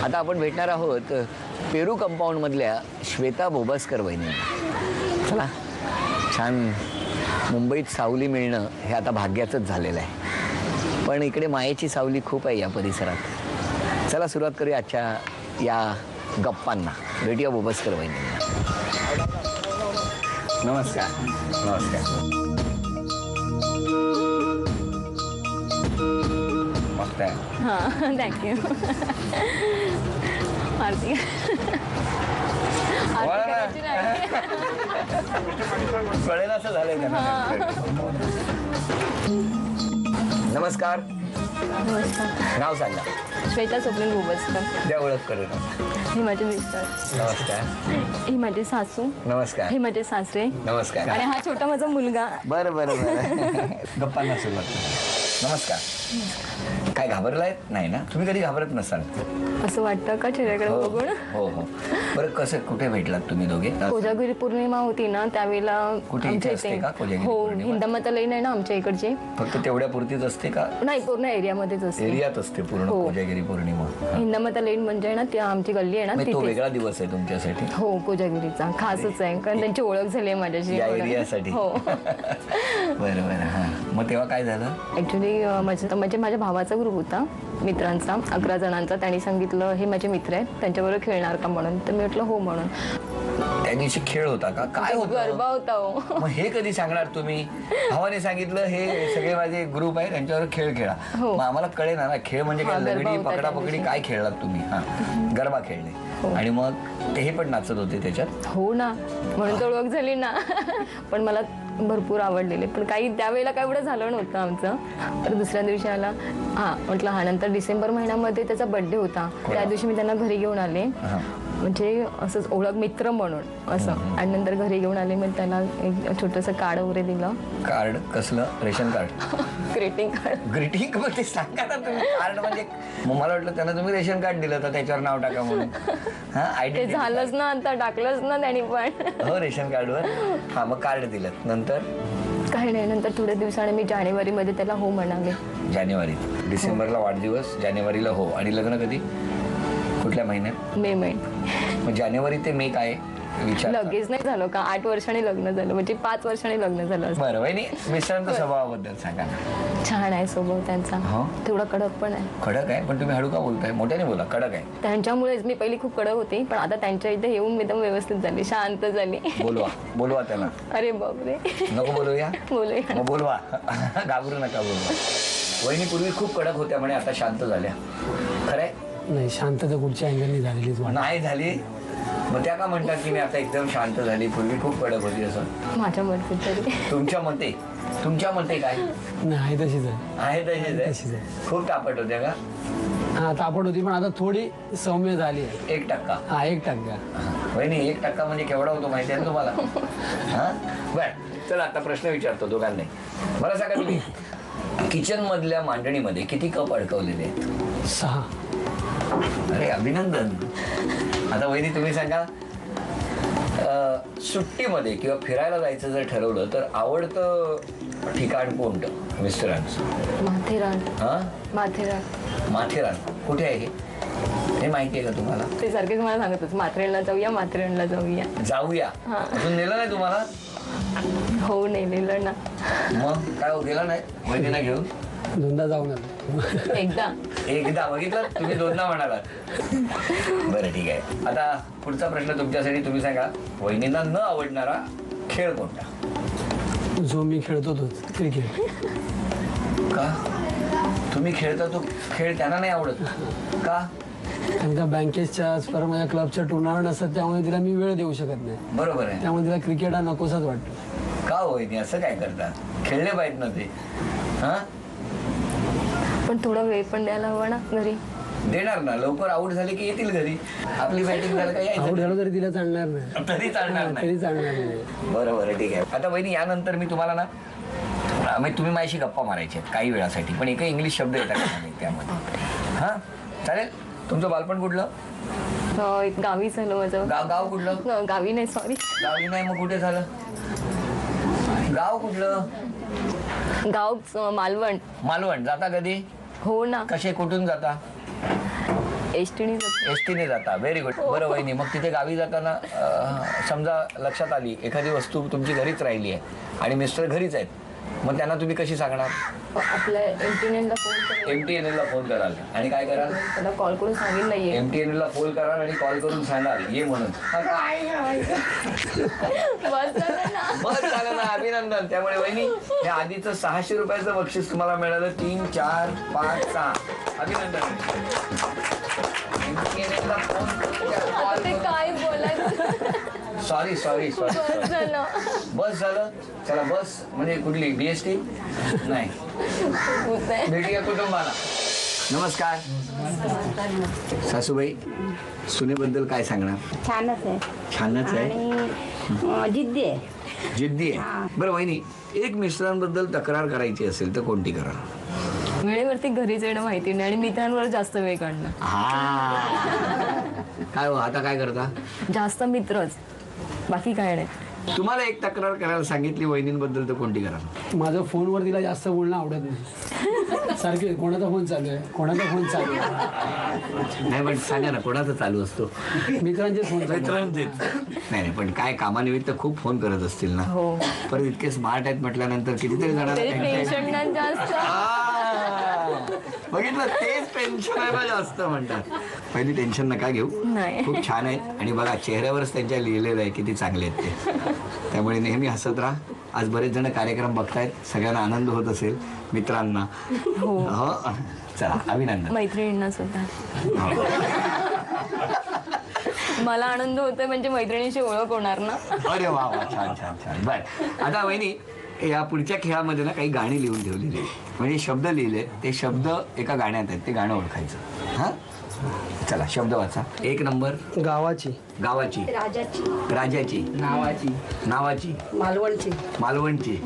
आता आपण भेटणार आहोत पेरू कंपाऊंडमधल्या श्वेता बोबसकर वहिनी. चला, छान मुंबईत सावली मिळणं हे आता भाग्याचंच झालेलं आहे, पण इकडे मायेची सावली खूप आहे या परिसरात. चला सुरुवात करूया आजच्या या गप्पांना. भेटूया बोबसकर वहिनींना. नमस्कार. नमस्कार. मस्त आहे. हां, थँक्यू. आरती कळेल असं झालंय का? नमस्कार. नमस्कार. नाव सांगा. श्वेता स्वप्नील बोबसकर. द्या ओळख करून. हे माझे मिस्टर. नमस्कार. ही माझी सासू. नमस्कार. हे माझे सासरे. नमस्कार. आणि हा छोटा माझा मुलगा. बरं बरं बरं. गप्पांना सुरुवात करू. नमस्कार. काय घाबरलायत नाही ना? तुम्ही कधी घाबरत नसाल असं वाटतं का चेहऱ्याकडे बघून? हो हो. बरं, कसं कुठे भेटलात तुम्ही दोघे? कोजागिरी पौर्णिमा होती ना त्यावेळेला कुठे इथे असते का कोजागिरी हो, पौर्णिमा? हिंदामाता लईन आहे ना आमच्या इकडची. फक्त तेवढ्या पुरतीच असते का? नाही, पूर्ण एरियामध्येच असते. एरियात असते पूर्ण हो. कोजागिरी पौर्णिमा. हिंदामाता लईन म्हणजे ना ती आमची गल्ली आहे ना तो तिथे. वेगळा दिवस आहे तुमच्यासाठी? हो, कोजागिरीचा खासच आहे कारण त्यांची ओळख झाली आहे माझ्याशी या एरियासाठी. हो. बरं बरं. हां, मग तेव्हा काय झालं? ऍक्च्युली म्हणजे माझ्या भावाचा ग्रुप होता मित्रांचा, 11 जणांचा. त्यांनी सांगितलं हे माझे मित्र आहेत, त्यांच्याबरोबर खेळणार का म्हणून. तर मी म्हटलं हो म्हणून. त्या दिवशी खेळ होता का? काय होतं? गरबा होता. हो. मग हे कधी सांगणार तुम्ही? भावाने सांगितलं हे सगळे माझे ग्रुप आहे त्यांच्यावर खेळ खेळा. हो. मग आम्हाला कळे ना खेळ म्हणजे काय? हा, गरबा लगडी होता पकडा त्या पकडी दिवशी. काय खेळलात तुम्ही? हा, गरबा खेळले. आणि मग ते हे पण नाचत होते त्याच्यात? हो ना, म्हणून तर ओळख झाली ना. पण मला भरपूर आवडलेले, पण काही त्यावेळेला काय एवढं झालं नव्हतं आमचं. तर दुसऱ्या दिवशी आला. हा म्हटलं हा. नंतर डिसेंबर महिन्यामध्ये त्याचा बर्थडे होता. त्या दिवशी मी त्यांना घरी घेऊन आले, म्हणजे असंच ओळख मित्र म्हणून असं. आणि नंतर घरी घेऊन आले, मग त्याला एक छोटंसं कार्ड वगैरे दिलं. कार्ड कसलं? Ration card? Greeting card. Greeting मग ते सांगा ना तुम्ही. कार्ड म्हणजे मग मला वाटलं त्यांना तुम्ही रेशन कार्ड दिलं तर त्याच्यावर नाव टाका म्हणून. हा, ते आयडेंटिटी झालंच ना, आता टाकलंच ना त्यांनी पण. हो, रेशन कार्डवर. हा, मग कार्ड दिलं. नंतर काही नाही, नंतर थोड्या दिवसाने मी जानेवारीमध्ये त्याला हो म्हणाले. जानेवारीत? डिसेंबरला वाढदिवस, जानेवारीला हो. आणि लग्न कधी? कुठल्या महिन्यात? मे महिन्यात. मग जानेवारी ते मे काय विचार? लगेच नाही झालं का? 8 वर्षांनी लग्न झालं, म्हणजे 5 वर्षांनी लग्न झालं असं. बरं वहिनी, मिस्टरांच्या स्वभावाबद्दल सांगा. छान आहे स्वभाव त्यांचा. हो? तेवढा कडक पण आहे. कडक आहे? पण तुम्ही हळू का बोलताय? मोठ्याने बोला. कडक आहे. त्यांच्यामुळेच मी पहिली खूप कडक होती, पण आता त्यांच्या इथे येऊन मी एकदम व्यवस्थित झाली, शांत झाली. बोलवा, बोलवा त्याला. अरे बापरे. नको बोलूया? बोलूया. मग बोलवा. घाबरू नका, बोलवा. वहिनी पूर्वी खूप कडक होत्या म्हणे, आता शांत झाल्या. खरंय? नाही, शांतता कुठच्या अँगलनी झालेलीच नाही झाली. मग त्या का म्हणतात की मी आता एकदम शांत झाली, पूर्वी खूप कडक होती असं? माझ्या मते तरी. तुमच्या मते? तुमच्या मते काय नाही? तशीच आहे. आहे तशीच तशीच आहे. आहे. खूप तापट होत्या का? हा, तापट होती, पण आता थोडी सौम्य झाली आहे. 1%? हा, 1%. वहिनी 1% म्हणजे केवढा होतो माहिती आहे ना तुम्हाला? हा, बर. चला आता प्रश्न विचारतो दोघांनी. मला सांगा, तुम्ही किचन मधल्या मांडणीमध्ये किती कप अडकवलेले आहेत? 6. अरे अभिनंदन. आता वहिनी तुम्ही सांगा, सुट्टीमध्ये किंवा फिरायला जायचं जर ठरवलं तर आवडतं ठिकाण कोणतं मिस्टरांचं? माथेरान. हा, माथेरान. माथेरान कुठे आहे हे माहिती आहे का तुम्हाला? ते सारखे मला सांगत होते माथेरानला जाऊया, माथेरानला जाऊया. जाऊया. अजून नेलं नाही तुम्हाला? हो, नाही नेलं ना. मग काय हो, गेला नाही वहिनीला घेऊन? दोनदा जाऊन आलो. एकदा बघितलं तुम्ही, दोनदा म्हणालात. बरं ठीक आहे. आता पुढचा प्रश्न तुमच्यासाठी. तुम्ही सांगा, वहिनींना न आवडणारा खेळ कोणता? जो मी खेळतो तोच, क्रिकेट. का? तुम्ही खेळता तो खेळ त्यांना नाही आवडत का? कारण का बँकेच्या स्पर्धा, माझ्या क्लबच्या टुर्नामेंट असतात, त्यामुळे तिला मी वेळ देऊ शकत नाही. बरोबर आहे. त्यामुळे तिला क्रिकेट हा नकोसाच वाटतो. का वहिनी असं काय करता? खेळले पाहिजेत ना ते. हा, पण थोडा वेळ पण द्यायला हवा ना घरी. देणार ना. लवकर आउट झाले की येतील घरी. आपली बॅटिंग झालं का आऊट यायचं. झालं तरी तिला चालणार नाही. तरी चालणार नाही. तरी चालणार नाही. बरं बरं ठीक आहे. आता वहिनी यानंतर मी तुम्हाला ना, म्हणजे तुम्ही माझ्याशी गप्पा मारायचे आहेत काही वेळासाठी, पण एकही इंग्लिश शब्द येतात का नाही त्यामध्ये? हा, चालेल. तुमचं बालपण कुठलं? गावी झालं माझं. गाव कुठलं? गावी नाही, सॉरी. गावी नाही, मग कुठे झालं? गाव कुठलं? गाव मालवण. मालवण. जाता कधी? हो ना. कसे कुठून जाता? एसटीने एसटीने जाता. Very good. बरं वहिनी, मग तिथे गावी जाताना समजा लक्षात आली एखादी वस्तू तुमची घरीच राहिली आहे आणि मिस्टर घरीच आहेत, मग त्यांना तुम्ही कशी सांगणार? आपल्या एमटीएनएलला फोन करून MTNL ला फोन कराल आणि काय कराल? त्याला कॉल करून सांगेल नाहीये. MTNL ला फोन कराल आणि कॉल करून सांगाल ये म्हणून. बस झालं ना. बस झालं ना, अभिनंदन. त्यामुळे वहिनी हे आधीचं 600 रुपयाचं बक्षीस तुम्हाला मिळालं. 3, 4, 5, 6. अभिनंदन. MTNL ला फोन ते काय बोलायचं. सॉरी बस झालं. बस झालं. चला बस म्हणजे कुठली BST नाही. होतंय. भेटूया कुटुंबाला. नमस्कार सासूबाई, सुनेबद्दल काय सांगणार? छानच आहे छानच आहे, आणि जिद्दी आहे. जिद्दी आहे. बरं वहिनी, एक मिस्टरांबद्दल तक्रार करायची असेल तर कोणती करा? वेळेवरती घरीच येणं माहिती नाही आणि मित्रांवर जास्त वेळ काढणं. हा काय हो, आता काय करता? जास्त मित्रच, बाकी काय नाही. तुम्हाला एक तक्रार करायला सांगितली वहिनींबद्दल तर कोणती करा? माझं फोनवर तिला जास्त बोलणं आवडत नाही. सारखे कोणाचा फोन चालू आहे, कोणाचा फोन चालू आहे. नाही पण सांगा ना, कोणाचा चालू असतो? मित्रांचे फोन चालू आहे. मित्रांचेच. नाही खूप पण काय कामानिमित्त खूप फोन करत असतील ना. हो. परत इतके स्मार्ट आहेत म्हटल्यानंतर कितीतरी जणांना ते tension. टेन्शन ना जास्त. बघितलं, तेच टेन्शन आहे ना जास्त म्हणतात. पहिली टेन्शन नका घेऊ, नाही. खूप छान आहे. आणि बघा चेहऱ्यावरच त्यांच्या लिहिलेलं आहे किती चांगले आहेत ते. त्यामुळे नेहमी हसत राहा. आज बरेच जण कार्यक्रम बघतायत, सगळ्यांना आनंद होत असेल, मित्रांना. हो चला, अभिनंदन. मैत्रिणींना सुद्धा हो. मला आनंद होतोय म्हणजे मैत्रिणींची ओळख होणार ना. अरे वा वा, छान छान छान. बर, आता वहिनी या पुढच्या खेळामध्ये ना काही गाणी लिहून ठेवलेली आहे, म्हणजे शब्द लिहिले, ते शब्द एका गाण्यात आहेत, ते गाणं ओळखायचं. हा चला, शब्द वाचा. 1 नंबर गावाची, गावाची, राजाची, राजाची, नावाची, मालवणची, मालवणची,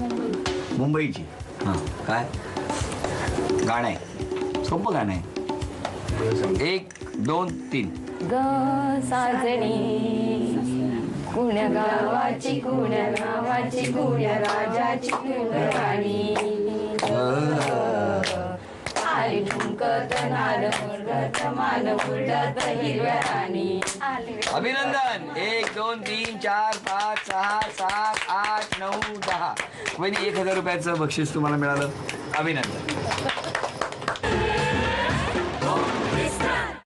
मुंबईची. हा काय गाणं आहे? सोपं गाणं आहे. 1, 2, 3. ग साजणी कुण्या गावाची, कुण्या गावाची, कुण्या राजाची कुंडराणी. आली ठुमकत नाद मुरगत मान उडत हिरव्या राणी. अभिनंदन. 1, 2, 3, 4, 5, 6, 7, 8, 9, 10. वहिनी 1000 रुपयाचं बक्षीस तुम्हाला मिळालं. अभिनंदन.